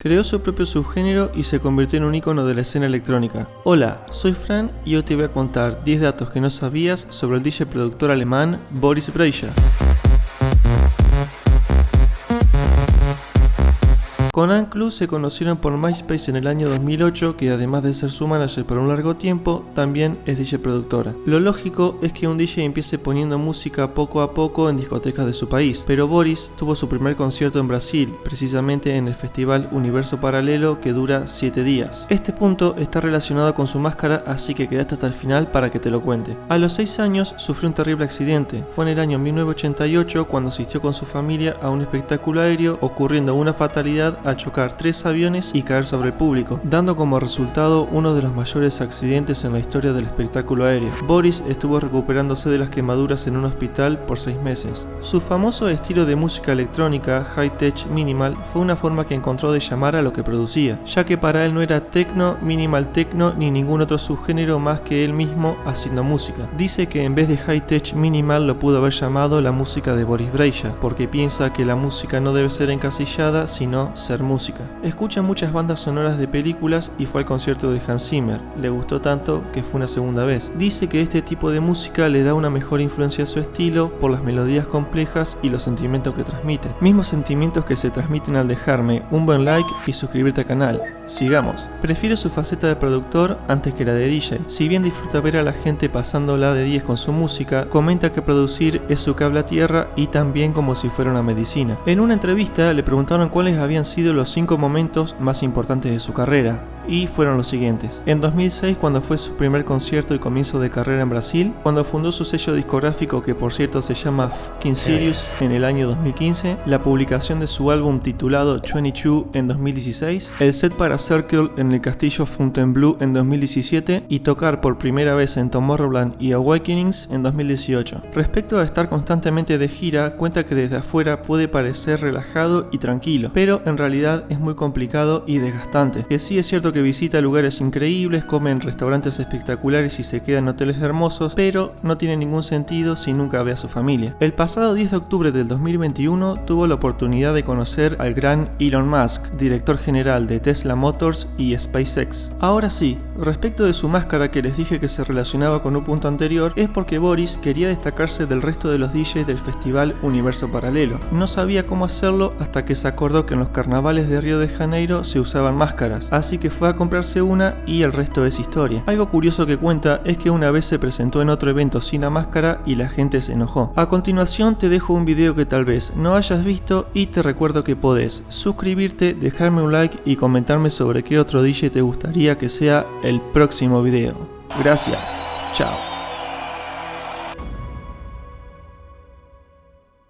Creó su propio subgénero y se convirtió en un ícono de la escena electrónica. Hola, soy Fran y hoy te voy a contar 10 datos que no sabías sobre el DJ productor alemán Boris Brejcha. Con Anklu se conocieron por MySpace en el año 2008, que además de ser su manager por un largo tiempo, también es DJ productora. Lo lógico es que un DJ empiece poniendo música poco a poco en discotecas de su país, pero Boris tuvo su primer concierto en Brasil, precisamente en el festival Universo Paralelo, que dura 7 días. Este punto está relacionado con su máscara, así que quedaste hasta el final para que te lo cuente. A los 6 años sufrió un terrible accidente. Fue en el año 1988 cuando asistió con su familia a un espectáculo aéreo, ocurriendo una fatalidad al chocar 3 aviones y caer sobre el público, dando como resultado uno de los mayores accidentes en la historia del espectáculo aéreo. Boris estuvo recuperándose de las quemaduras en un hospital por 6 meses. Su famoso estilo de música electrónica, high-tech minimal, fue una forma que encontró de llamar a lo que producía, ya que para él no era techno, minimal techno ni ningún otro subgénero más que él mismo haciendo música. Dice que en vez de high-tech minimal lo pudo haber llamado la música de Boris Brejcha, porque piensa que la música no debe ser encasillada, sino ser música. Escucha muchas bandas sonoras de películas y fue al concierto de Hans Zimmer. Le gustó tanto que fue una segunda vez. Dice que este tipo de música le da una mejor influencia a su estilo por las melodías complejas y los sentimientos que transmite. Mismos sentimientos que se transmiten al dejarme un buen like y suscribirte al canal. Sigamos. Prefiere su faceta de productor antes que la de DJ. Si bien disfruta ver a la gente pasándola de 10 con su música, comenta que producir es su cable a tierra y también como si fuera una medicina. En una entrevista le preguntaron cuáles habían sido los 5 momentos más importantes de su carrera, y fueron los siguientes. En 2006, cuando fue su primer concierto y comienzo de carrera en Brasil, cuando fundó su sello discográfico, que por cierto se llama Fucking Serious, en el año 2015, la publicación de su álbum titulado 22 en 2016, el set para Circle en el castillo Fontainebleau en 2017 y tocar por primera vez en Tomorrowland y Awakenings en 2018. Respecto a estar constantemente de gira, cuenta que desde afuera puede parecer relajado y tranquilo, pero en realidad es muy complicado y desgastante. Que sí es cierto que visita lugares increíbles, come en restaurantes espectaculares y se queda en hoteles hermosos, pero no tiene ningún sentido si nunca ve a su familia. El pasado 10 de octubre del 2021 tuvo la oportunidad de conocer al gran Elon Musk, director general de Tesla Motors y SpaceX. Ahora sí, respecto de su máscara que les dije que se relacionaba con un punto anterior, es porque Boris quería destacarse del resto de los DJs del festival Universo Paralelo. No sabía cómo hacerlo hasta que se acordó que en los carnavales de Río de Janeiro se usaban máscaras, así que fue a comprarse una y el resto es historia. Algo curioso que cuenta es que una vez se presentó en otro evento sin la máscara y la gente se enojó. A continuación te dejo un video que tal vez no hayas visto y te recuerdo que podés suscribirte, dejarme un like y comentarme sobre qué otro DJ te gustaría que sea el próximo video. Gracias, chao.